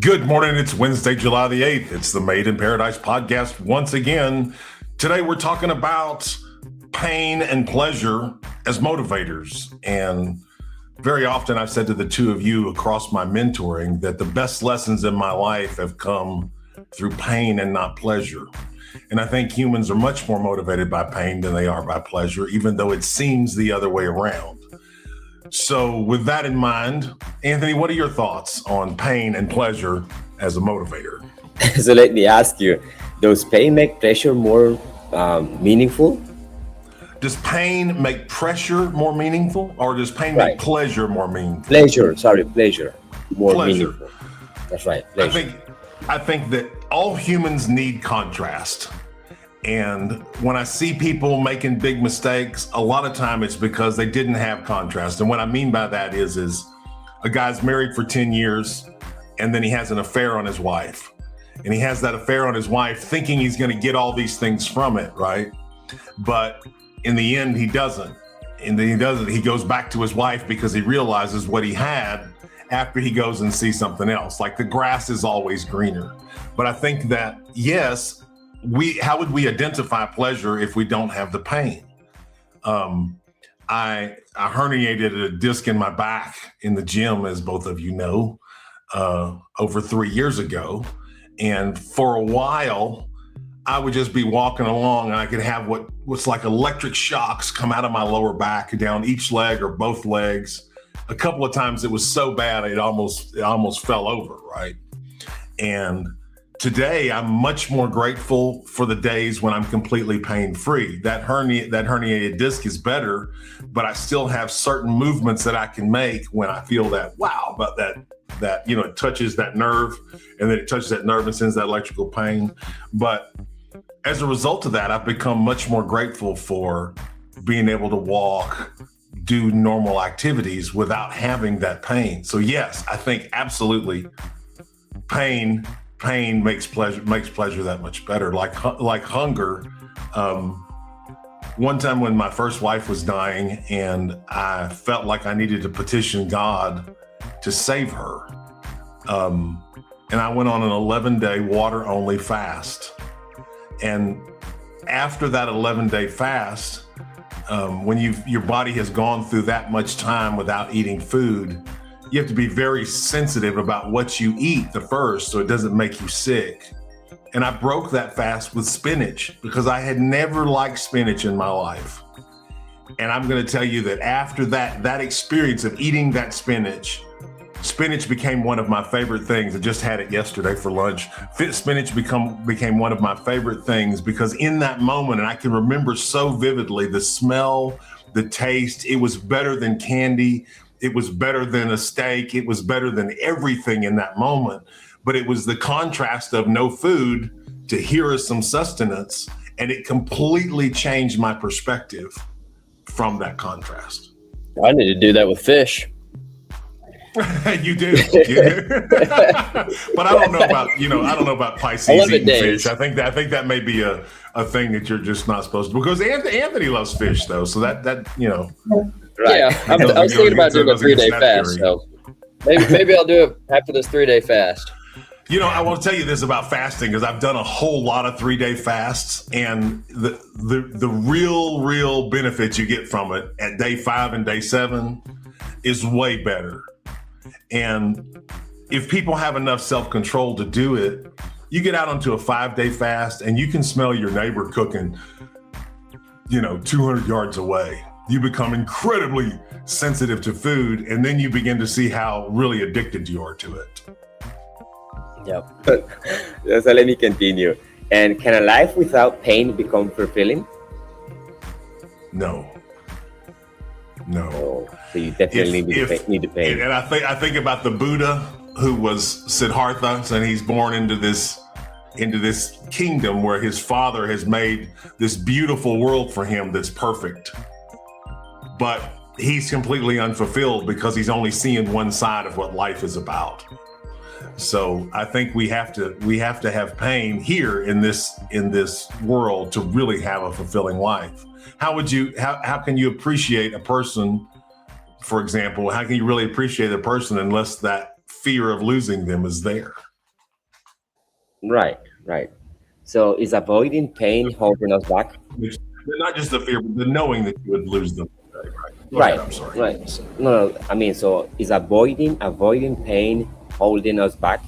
Good morning. It's Wednesday, July the 8th. It's the Made in Paradise podcast once again. Today we're talking about pain and pleasure as motivators. And very often I've said to the two of you across my mentoring that the best lessons in my life have come through pain and not pleasure. And I think humans are much more motivated by pain than they are by pleasure, even though it seems the other way around. So with that in mind, Anthony, what are your thoughts on pain and pleasure as a motivator? So let me ask you, does pain make pleasure more meaningful? Does pain make pressure more meaningful, or does pain make pleasure more meaningful? Pleasure more meaningful. That's right, pleasure. I think that all humans need contrast. And when I see people making big mistakes, a lot of time it's because they didn't have contrast. And what I mean by that is a guy's married for 10 years and then he has an affair on his wife. And he has that affair on his wife thinking he's going to get all these things from it, right? But in the end, he doesn't. And then he goes back to his wife because he realizes what he had after he goes and sees something else. Like the grass is always greener. But I think that, yes, how would we identify pleasure if we don't have the pain? I herniated a disc in my back in the gym, as both of you know, over 3 years ago. And for a while, I would just be walking along and I could have what's like electric shocks come out of my lower back down each leg or both legs. A couple of times it was so bad it almost fell over, right? And today, I'm much more grateful for the days when I'm completely pain-free. That herniated disc is better, but I still have certain movements that I can make when I feel that, wow, but that it touches that nerve, and then it touches that nerve and sends that electrical pain. But as a result of that, I've become much more grateful for being able to walk, do normal activities without having that pain. So yes, I think absolutely pain makes pleasure that much better. Like hunger. One time when my first wife was dying and I felt like I needed to petition God to save her. And I went on an 11-day water only fast. And after that 11-day fast, when your body has gone through that much time without eating food, you have to be very sensitive about what you eat first so it doesn't make you sick. And I broke that fast with spinach because I had never liked spinach in my life. And I'm going to tell you that after that experience of eating that spinach became one of my favorite things. I just had it yesterday for lunch. Spinach became one of my favorite things because in that moment, and I can remember so vividly, the smell, the taste, it was better than candy. It was better than a steak. It was better than everything in that moment. But it was the contrast of no food to here is some sustenance. And it completely changed my perspective from that contrast. I need to do that with fish. You do. But I don't know about Pisces eating fish. I think that may be a thing that you're just not supposed to, because Anthony loves fish though. So that. Right. Yeah, I was thinking about doing a 3-day fast. So maybe I'll do it after this 3-day fast. I want to tell you this about fasting because I've done a whole lot of 3-day fasts, and the real benefits you get from it at day 5 and day 7 is way better. And if people have enough self-control to do it, you get out onto a 5-day fast and you can smell your neighbor cooking, 200 yards away. You become incredibly sensitive to food, and then you begin to see how really addicted you are to it. Yep. So let me continue. And can a life without pain become fulfilling? No. Oh, so you definitely need the pain. And I think about the Buddha, who was Siddhartha, and he's born into this kingdom where his father has made this beautiful world for him that's perfect. But he's completely unfulfilled because he's only seeing one side of what life is about. So I think we have to have pain here in this world to really have a fulfilling life. How can you appreciate a person, for example, how can you really appreciate a person unless that fear of losing them is there? Right, right. So is avoiding pain holding us back? Not just the fear, but the knowing that you would lose them. Right. Go Right, ahead, I'm sorry. right. No, I mean, so is avoiding pain holding us back?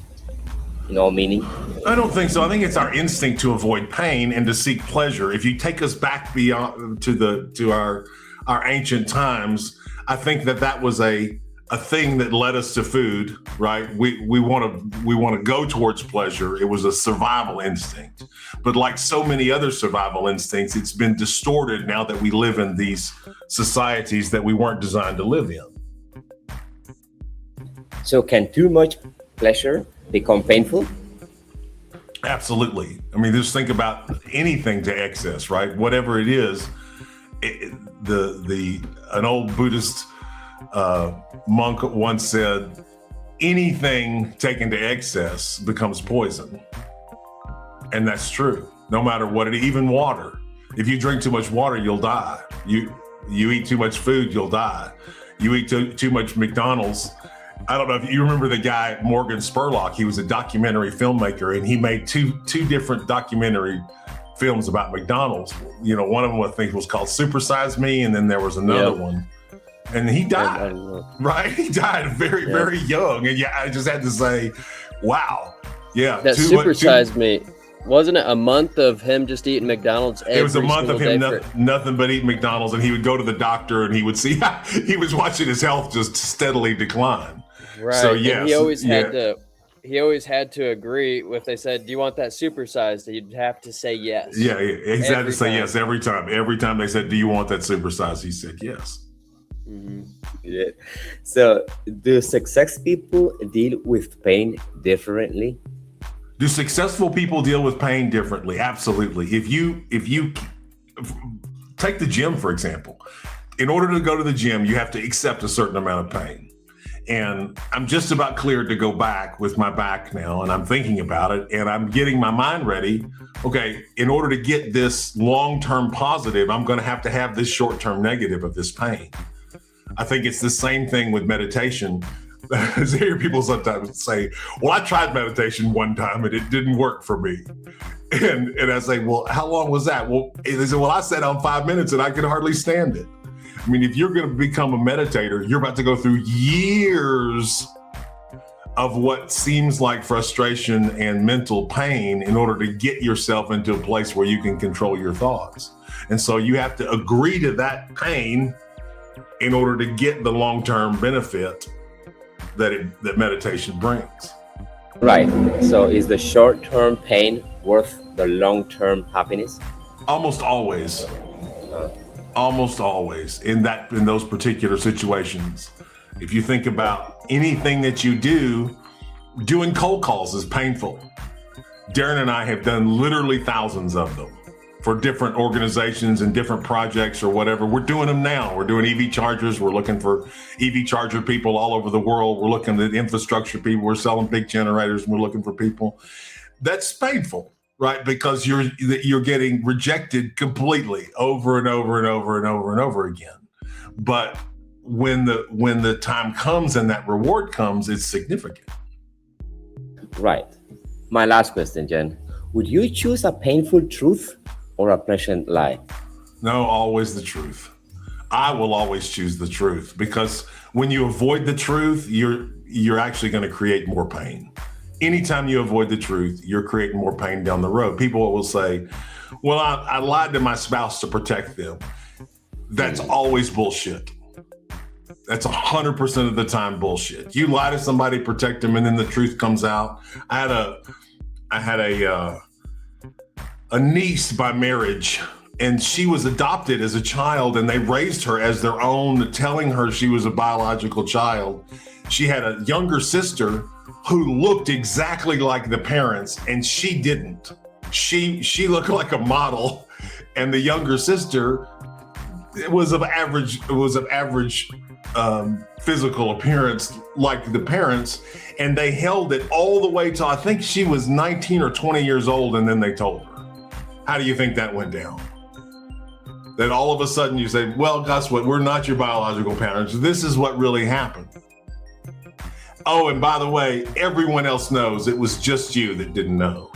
Meaning? I don't think so. I think it's our instinct to avoid pain and to seek pleasure. If you take us back beyond to our ancient times, I think that was a thing that led us to food, right? We want to go towards pleasure. It was a survival instinct. But like so many other survival instincts, it's been distorted now that we live in these societies that we weren't designed to live in. So can too much pleasure become painful? Absolutely. I mean, just think about anything to excess, right? Whatever it is, an old Buddhist monk once said, anything taken to excess becomes poison. And that's true. No matter what even water. If you drink too much water, you'll die. You eat too much food, you'll die. You eat too much McDonald's. I don't know if you remember the guy, Morgan Spurlock. He was a documentary filmmaker, and he made two different documentary films about McDonald's. One of them I think was called Super Size Me, and then there was another one. And he died, right? He died very, very young. And I just had to say, wow. Yeah. That Super Size Me, wasn't it a month of him just eating McDonald's every It was a month of him nothing but eating McDonald's, and he would go to the doctor and he would see he was watching his health just steadily decline. Right. So yes, and he always had to agree. If they said, "Do you want that supersized?" He'd have to say yes. Yeah, he had to say yes every time. Every time they said, "Do you want that supersized?" he said yes. Mm-hmm. Yeah. So, do success people deal with pain differently? Do successful people deal with pain differently? Absolutely. If you take the gym, for example, in order to go to the gym, you have to accept a certain amount of pain. And I'm just about cleared to go back with my back now, and I'm thinking about it, and I'm getting my mind ready. Okay, in order to get this long-term positive, I'm going to have this short-term negative of this pain. I think it's the same thing with meditation. I hear people sometimes say, well, I tried meditation one time and it didn't work for me. And I say, well, how long was that? Well, they say, well, I sat down 5 minutes and I could hardly stand it. I mean, if you're going to become a meditator, you're about to go through years of what seems like frustration and mental pain in order to get yourself into a place where you can control your thoughts. And so you have to agree to that pain in order to get the long-term benefit that meditation brings. Right. So is the short-term pain worth the long-term happiness? Almost always. Almost always in those particular situations. If you think about anything that you do, doing cold calls is painful. Darren and I have done literally thousands of them for different organizations and different projects or whatever. We're doing them now. We're doing EV chargers. We're looking for EV charger people all over the world. We're looking at infrastructure people. We're selling big generators and we're looking for people. That's painful, right? Because you're getting rejected completely over and over and over and over and over again. But when the time comes and that reward comes, it's significant. Right. My last question, Jen. Would you choose a painful truth or a pleasant lie? No, always the truth. I will always choose the truth, because when you avoid the truth, you're actually going to create more pain. Anytime you avoid the truth, you're creating more pain down the road. People will say, well, I lied to my spouse to protect them. That's always bullshit. That's 100% of the time bullshit. You lie to somebody, protect them, and then the truth comes out. I had a niece by marriage, and she was adopted as a child, and they raised her as their own, telling her she was a biological child. She had a younger sister who looked exactly like the parents, and she didn't. She looked like a model, and the younger sister was of average physical appearance like the parents, and they held it all the way till I think she was 19 or 20 years old, and then they told her. How do you think that went down? That all of a sudden you say, well, guess what? We're not your biological parents. This is what really happened. Oh, and by the way, everyone else knows it was just you that didn't know.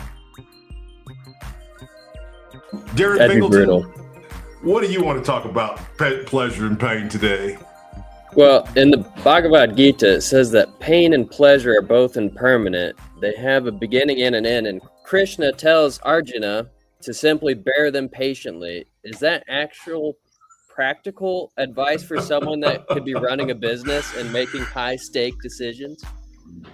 Darren That'd be brutal. Bingleton, what do you want to talk about pleasure and pain today? Well, in the Bhagavad Gita, it says that pain and pleasure are both impermanent. They have a beginning and an end. And Krishna tells Arjuna to simply bear them patiently. Is that actual practical advice for someone that could be running a business and making high-stake decisions?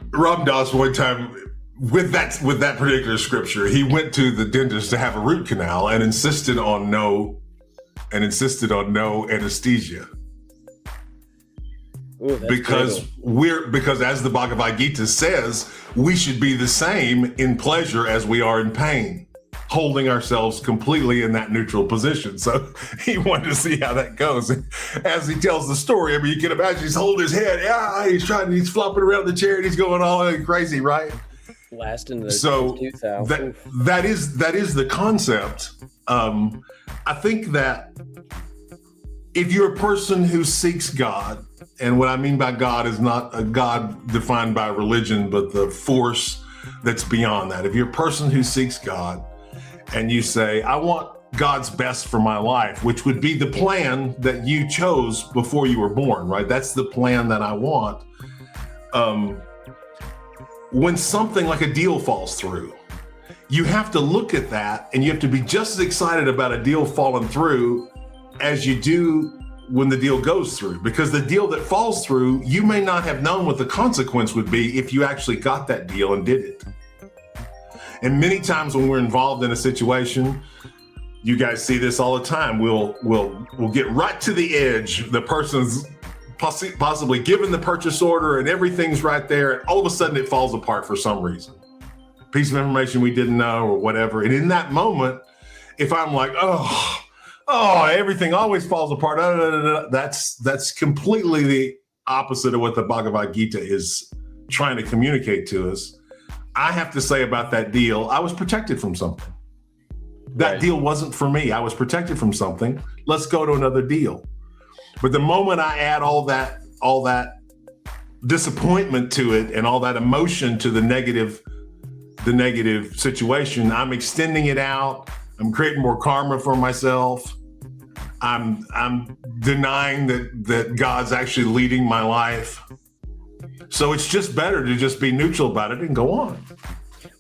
Ram Dass one time, with that particular scripture, he went to the dentist to have a root canal and insisted on no anesthesia. Ooh, because as the Bhagavad Gita says, we should be the same in pleasure as we are in pain, holding ourselves completely in that neutral position. So he wanted to see how that goes. And as he tells the story, I mean, you can imagine he's holding his head. Yeah, he's flopping around the chair and he's going all crazy, right? Lasting the so that is the concept. I think that if you're a person who seeks God, and what I mean by God is not a God defined by religion, but the force that's beyond that. If you're a person who seeks God and you say, I want God's best for my life, which would be the plan that you chose before you were born, right? That's the plan that I want. When something like a deal falls through, you have to look at that and you have to be just as excited about a deal falling through as you do when the deal goes through, because the deal that falls through, you may not have known what the consequence would be if you actually got that deal and did it. And many times when we're involved in a situation, you guys see this all the time, we'll get right to the edge. The person's possibly given the purchase order and everything's right there, and all of a sudden it falls apart for some reason. Piece of information we didn't know or whatever. And in that moment, if I'm like, oh, everything always falls apart, that's completely the opposite of what the Bhagavad Gita is trying to communicate to us. I have to say about that deal, I was protected from something. That deal wasn't for me. I was protected from something. Let's go to another deal. But the moment I add all that disappointment to it and all that emotion to the negative situation, I'm extending it out. I'm creating more karma for myself. I'm denying that God's actually leading my life. So it's just better to just be neutral about it and go on.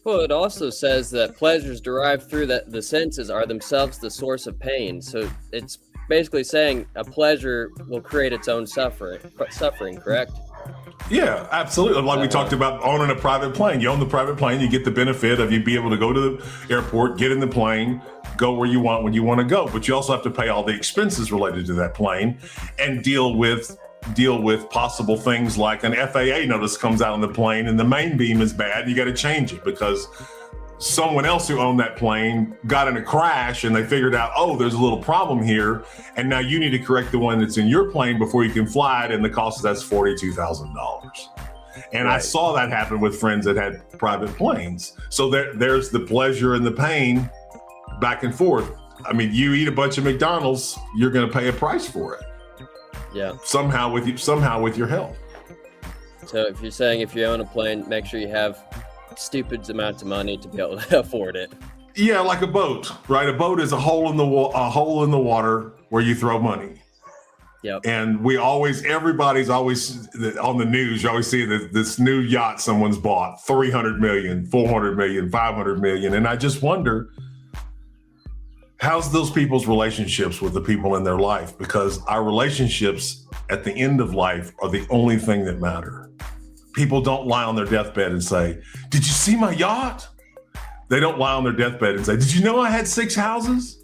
Well, it also says that pleasures derived through the senses are themselves the source of pain. So it's basically saying a pleasure will create its own suffering, correct? Yeah, absolutely. Like we talked about owning a private plane. You own the private plane, you get the benefit of you be able to go to the airport, get in the plane, go where you want when you want to go. But you also have to pay all the expenses related to that plane and deal with possible things like an FAA notice comes out on the plane and the main beam is bad and you got to change it because someone else who owned that plane got in a crash and they figured out, oh, there's a little problem here. And now you need to correct the one that's in your plane before you can fly it. And the cost of that's $42,000. And I saw that happen with friends that had private planes. So there's the pleasure and the pain back and forth. I mean, you eat a bunch of McDonald's, you're going to pay a price for it. Yeah. Somehow with your health. So if you're saying if you own a plane, make sure you have stupid amounts of money to be able to afford it. Yeah, like a boat, right? A boat is a hole in the water where you throw money. Yep. And everybody's always on the news. You always see this new yacht someone's bought, 300 million, 400 million, 500 million. And I just wonder, how's those people's relationships with the people in their life? Because our relationships at the end of life are the only thing that matter. People don't lie on their deathbed and say, did you see my yacht? They don't lie on their deathbed and say, did you know I had 6 houses?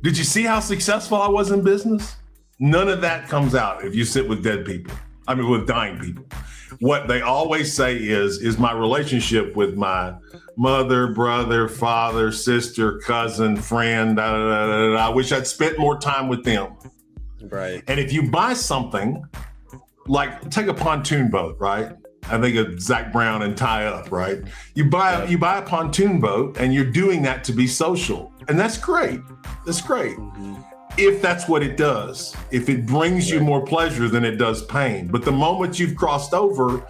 Did you see how successful I was in business? None of that comes out if you sit with with dying people. What they always say is my relationship with my mother, brother, father, sister, cousin, friend, I wish I'd spent more time with them. Right. And if you buy something, like take a pontoon boat, right? I think of Zach Brown and Tie Up, right? You buy a pontoon boat and you're doing that to be social. And that's great. That's great. Mm-hmm. If that's what it does, if it brings you more pleasure than it does pain. But the moment you've crossed over,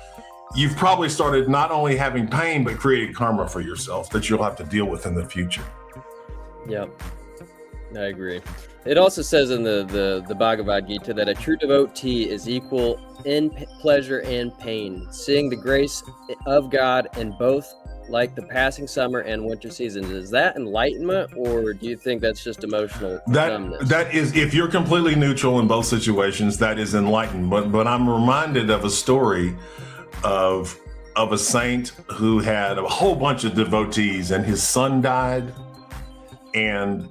you've probably started not only having pain, but creating karma for yourself that you'll have to deal with in the future. Yep. I agree. It also says in the Bhagavad Gita that a true devotee is equal in pleasure and pain, seeing the grace of God in both, like the passing summer and winter seasons. Is that enlightenment, or do you think that's just emotional numbness? That is, if you're completely neutral in both situations, that is enlightened. But I'm reminded of a story of a saint who had a whole bunch of devotees, and his son died, and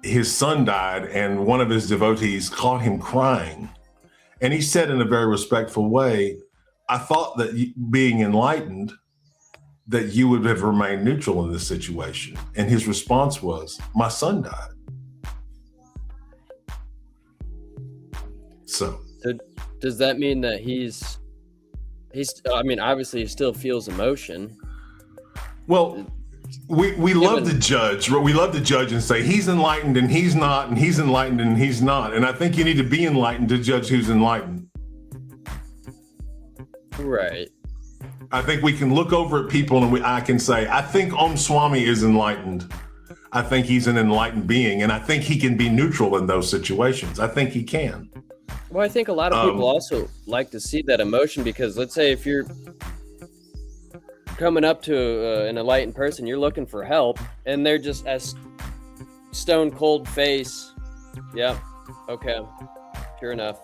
one of his devotees caught him crying. And he said in a very respectful way, I thought that being enlightened, that you would have remained neutral in this situation. And his response was, my son died. So does that mean that he's, I mean, obviously he still feels emotion. Well, we love to judge. We love to judge and say he's enlightened and he's not, and he's enlightened and he's not. And I think you need to be enlightened to judge who's enlightened. Right. I think we can look over at people and I can say, I think Om Swami is enlightened. I think he's an enlightened being, and I think he can be neutral in those situations. I think he can. Well, I think a lot of people also like to see that emotion, because let's say if you're coming up to an enlightened person, you're looking for help, and they're just as stone cold face. Yeah. Okay. Sure enough.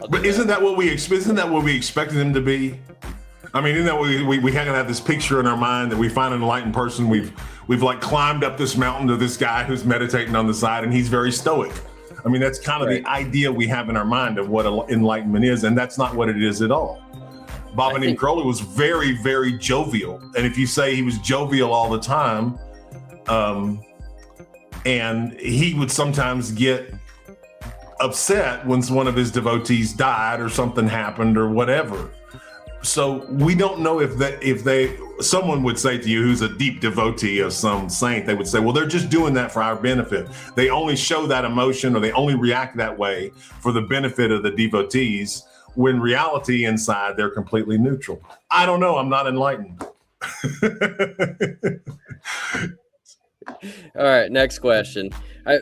But isn't that what we expected them to be? I mean, isn't that we kind of have this picture in our mind that we find an enlightened person? We've like climbed up this mountain to this guy who's meditating on the side, and he's very stoic. I mean, that's kind of the idea we have in our mind of what enlightenment is, and that's not what it is at all. Bhavanim Crowley was very, very jovial. And if you say he was jovial all the time, and he would sometimes get upset when one of his devotees died or something happened or whatever. So we don't know if someone would say to you who's a deep devotee of some saint, they would say, well, they're just doing that for our benefit. They only show that emotion, or they only react that way for the benefit of the devotees, when reality inside, they're completely neutral. I don't know. I'm not enlightened. All right, next question. I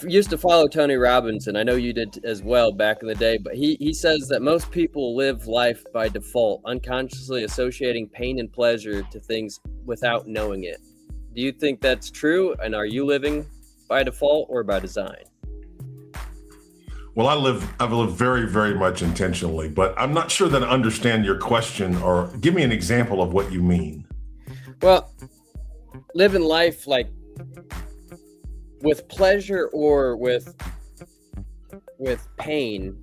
used to follow Tony Robbins, and I know you did as well back in the day, but he says that most people live life by default, unconsciously associating pain and pleasure to things without knowing it. Do you think that's true? And are you living by default or by design? Well, I've lived very, very much intentionally, but I'm not sure that I understand your question, or give me an example of what you mean. Well, living life like with pleasure or with pain,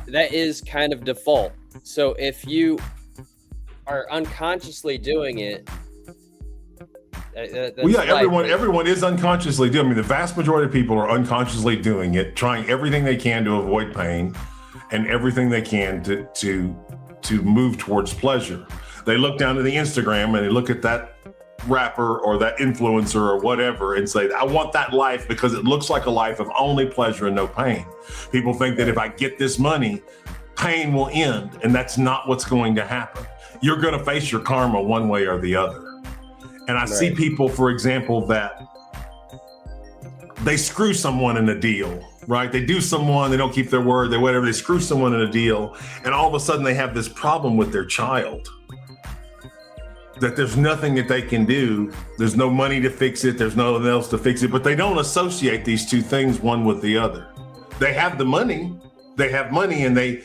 that is kind of default. So if you are unconsciously doing it, well, yeah, everyone is unconsciously doing. I mean, the vast majority of people are unconsciously doing it, trying everything they can to avoid pain, and everything they can to move towards pleasure. They look down to the Instagram and they look at that rapper or that influencer or whatever and say, I want that life because it looks like a life of only pleasure and no pain. People think that if I get this money, pain will end, and that's not what's going to happen. You're going to face your karma one way or the other. And I see people, for example, that they screw someone in a deal, right? They do someone, they don't keep their word, they screw someone in a deal, and all of a sudden they have this problem with their child. That there's nothing that they can do. There's no money to fix it. There's nothing else to fix it. But they don't associate these two things one with the other. They have the money. They have money, and they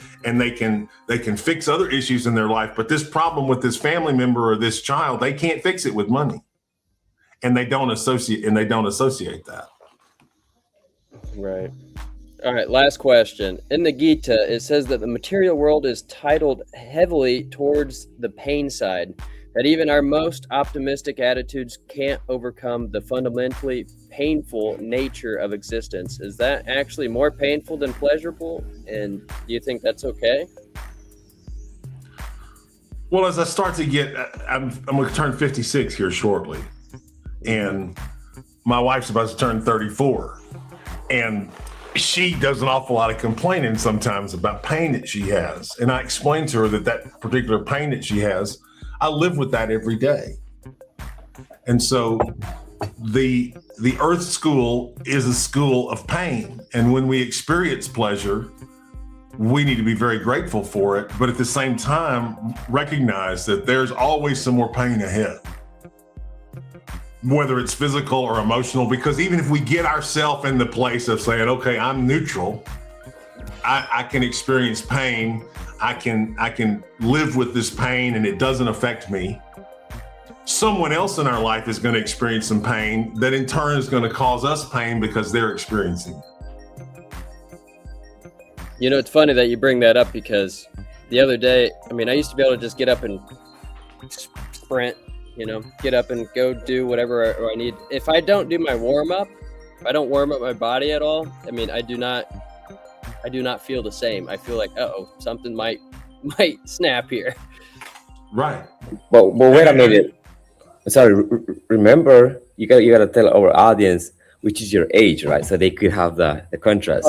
can fix other issues in their life. But this problem with this family member or this child, they can't fix it with money, and they don't associate that. Right. All right. Last question. In the Gita, it says that the material world is titled heavily towards the pain side. That even our most optimistic attitudes can't overcome the fundamentally painful nature of existence. Is that actually more painful than pleasurable? And do you think that's okay? Well, as I start to get, I'm going to turn 56 here shortly. And my wife's about to turn 34. And she does an awful lot of complaining sometimes about pain that she has. And I explained to her that particular pain that she has, I live with that every day. And so the earth school is a school of pain. And when we experience pleasure, we need to be very grateful for it. But at the same time, recognize that there's always some more pain ahead, whether it's physical or emotional, because even if we get ourselves in the place of saying, okay, I'm neutral, I can experience pain. I can live with this pain and it doesn't affect me. Someone else in our life is going to experience some pain that in turn is going to cause us pain because they're experiencing it. You know, it's funny that you bring that up because the other day, I mean, I used to be able to just get up and sprint, you know, get up and go do whatever I need. If I don't do my warm up, if I don't warm up my body at all, I mean, I do not feel the same. I feel like, uh-oh, something might snap here. Right. But wait a minute. Sorry, remember, you gotta tell our audience which is your age, right? So they could have the contrast.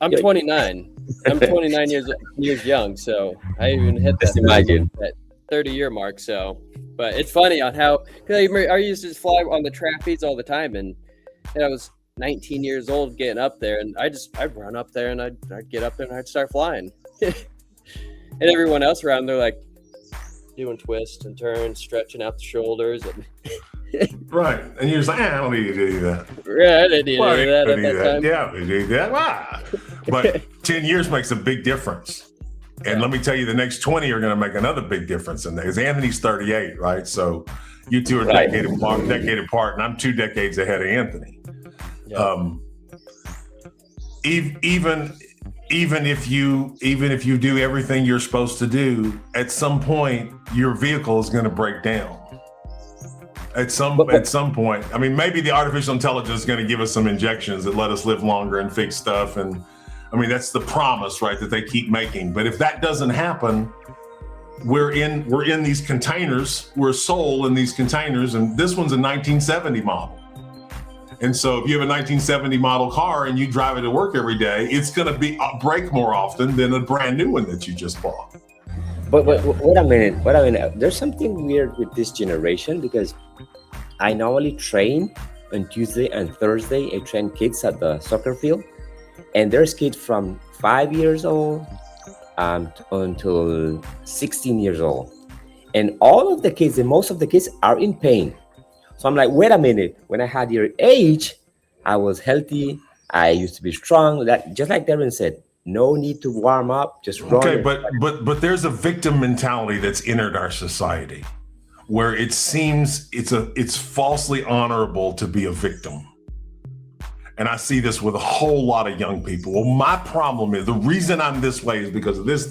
I'm 29. I'm 29 years young, so I even hit that 30-year mark. So, but it's funny on how, because I used to just fly on the trapeze all the time, and I was 19 years old getting up there, and I'd run up there and I'd get up there and I'd start flying. And everyone else around, they're like doing twists and turns, stretching out the shoulders. And right. And you're just like, I don't need to do that. Yeah, I didn't need to do that at that time. Yeah, we do that. Ah. But 10 years makes a big difference. And let me tell you, the next 20 are going to make another big difference in that. Because Anthony's 38, right? So you two are a decade apart, and I'm 2 decades ahead of Anthony. Yeah. Even if you do everything you're supposed to do, at some point your vehicle is going to break down. At some point, I mean, maybe the artificial intelligence is going to give us some injections that let us live longer and fix stuff, and I mean that's the promise, right, that they keep making. But if that doesn't happen, we're in these containers. We're a soul in these containers, and this one's a 1970 model. And so if you have a 1970 model car and you drive it to work every day, it's going to break more often than a brand new one that you just bought. But wait a minute. There's something weird with this generation, because I normally train on Tuesday and Thursday. I train kids at the soccer field, and there's kids from 5 years old until 16 years old. And all of the kids, and most of the kids are in pain. So I'm like, wait a minute, when I had your age, I was healthy. I used to be strong. That, just like Darren said, no need to warm up, just run. Okay, but there's a victim mentality that's entered our society where it seems it's falsely honorable to be a victim. And I see this with a whole lot of young people. Well, my problem is, the reason I'm this way is because of this,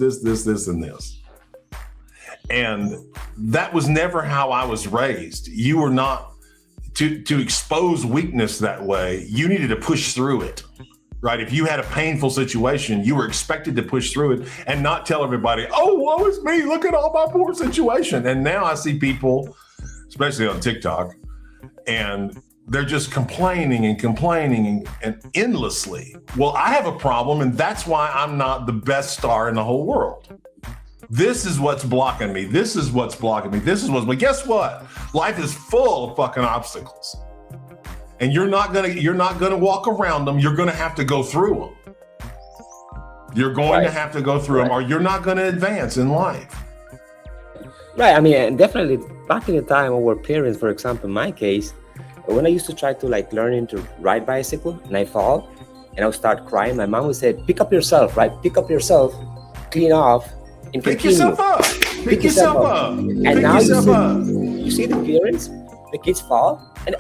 and this. And that was never how I was raised. You were not to expose weakness that way. You needed to push through it, right? If you had a painful situation, you were expected to push through it and not tell everybody, oh, woe is me, look at all my poor situation. And now I see people, especially on TikTok, and they're just complaining and endlessly. Well, I have a problem, and that's why I'm not the best star in the whole world. This is what's blocking me. This is what's blocking me. But guess what? Life is full of fucking obstacles. And you're not gonna walk around them. You're gonna have to go through them. You're going to have to go through them, or you're not gonna advance in life. Right. I mean, and definitely back in the time, our parents, for example, in my case, when I used to try to learning to ride bicycle and I fall and I would start crying, my mom would say, pick up yourself, right? Pick up yourself, clean off, and pick continue. yourself up. Pick yourself up. And pick now yourself up. You see the parents, the kids fall, and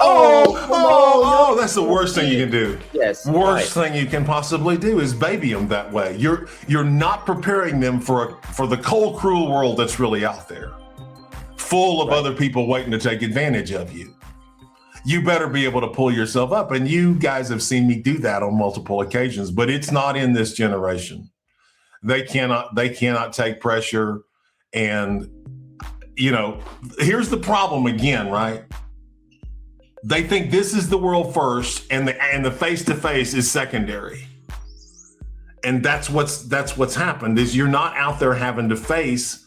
that's the worst thing you can do. Yes. Worst thing you can possibly do is baby them that way. You're not preparing them for the cold, cruel world that's really out there, full of other people waiting to take advantage of you. You better be able to pull yourself up. And you guys have seen me do that on multiple occasions, but it's not in this generation. They cannot take pressure. And, here's the problem again, right? They think this is the world first and the face-to-face is secondary. And that's what's happened is you're not out there having to face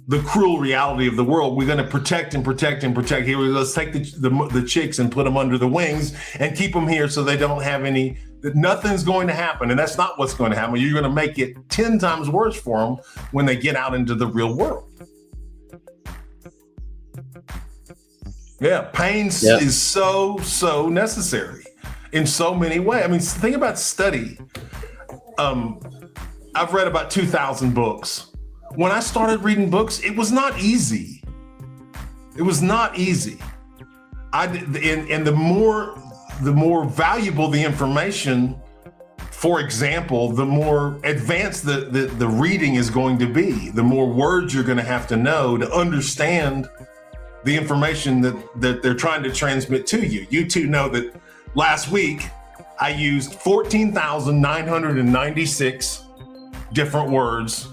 the cruel reality of the world. We're going to protect and protect and protect. Here, let's take the chicks and put them under the wings and keep them here so they don't have any, that nothing's going to happen. And that's not what's going to happen. You're going to make it 10 times worse for them when they get out into the real world. Yeah, pain is so necessary in so many ways. I mean, think about study. I've read about 2,000 books. When I started reading books, it was not easy. It was not easy. And the more valuable the information, for example, the more advanced the reading is going to be, the more words you're going to have to know to understand the information that they're trying to transmit to you. You two know that last week I used 14,996 different words.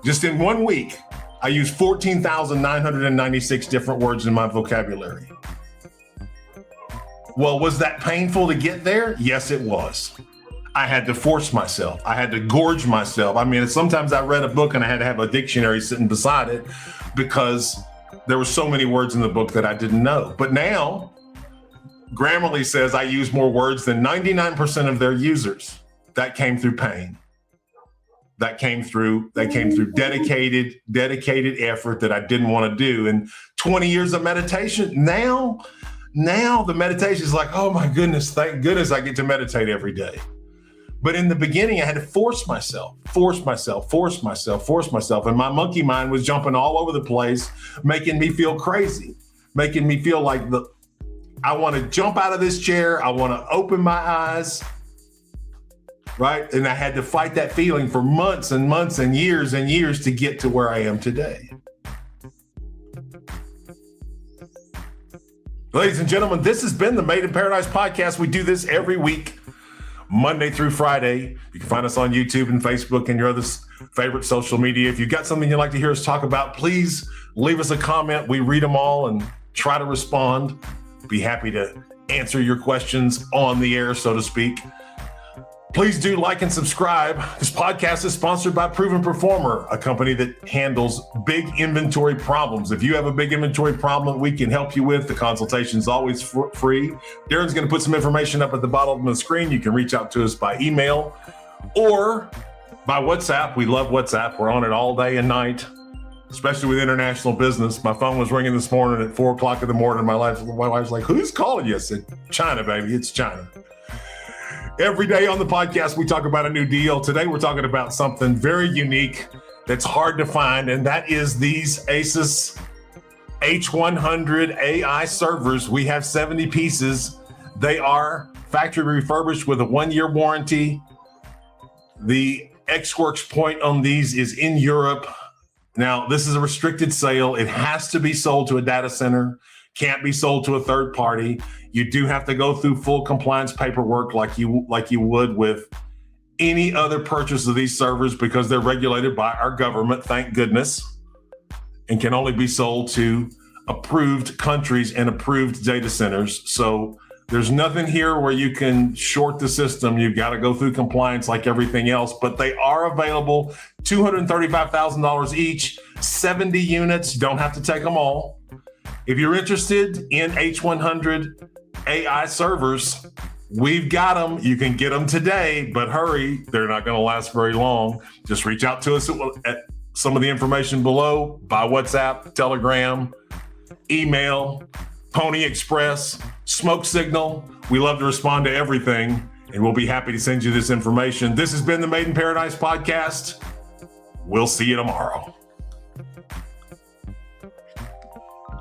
Just in 1 week, I used 14,996 different words in my vocabulary. Well, was that painful to get there? Yes, it was. I had to force myself. I had to gorge myself. I mean, sometimes I read a book and I had to have a dictionary sitting beside it because there were so many words in the book that I didn't know. But now, Grammarly says I use more words than 99% of their users. That came through pain. That came through dedicated effort that I didn't want to do. And 20 years of meditation. Now the meditation is like, oh my goodness, thank goodness I get to meditate every day. But in the beginning, I had to force myself. And my monkey mind was jumping all over the place, making me feel crazy, making me feel like I want to jump out of this chair. I want to open my eyes. Right? And I had to fight that feeling for months and months and years to get to where I am today. Ladies and gentlemen, this has been the Made in Paradise podcast. We do this every week, Monday through Friday. You can find us on YouTube and Facebook and your other favorite social media. If you've got something you'd like to hear us talk about, please leave us a comment. We read them all and try to respond. Be happy to answer your questions on the air, so to speak. Please do like and subscribe. This podcast is sponsored by Proven Performer, a company that handles big inventory problems. If you have a big inventory problem we can help you with, the consultation is always free. Darren's going to put some information up at the bottom of the screen. You can reach out to us by email or by WhatsApp. We love WhatsApp. We're on it all day and night, especially with international business. My phone was ringing this morning at 4 o'clock in the morning. My wife's like, who's calling you? I said, China, baby. It's China. Every day on the podcast, we talk about a new deal. Today, we're talking about something very unique that's hard to find, and that is these ASUS H100 AI servers. We have 70 pieces. They are factory refurbished with a 1-year warranty. The X-Works point on these is in Europe. Now, this is a restricted sale. It has to be sold to a data center. Can't be sold to a third party. You do have to go through full compliance paperwork like you would with any other purchase of these servers because they're regulated by our government, thank goodness, and can only be sold to approved countries and approved data centers. So there's nothing here where you can short the system. You've got to go through compliance like everything else, but they are available, $235,000 each, 70 units, don't have to take them all. If you're interested in H100 AI servers, we've got them. You can get them today, but hurry. They're not going to last very long. Just reach out to us at some of the information below by WhatsApp, Telegram, email, Pony Express, Smoke Signal. We love to respond to everything, and we'll be happy to send you this information. This has been the Made in Paradise podcast. We'll see you tomorrow.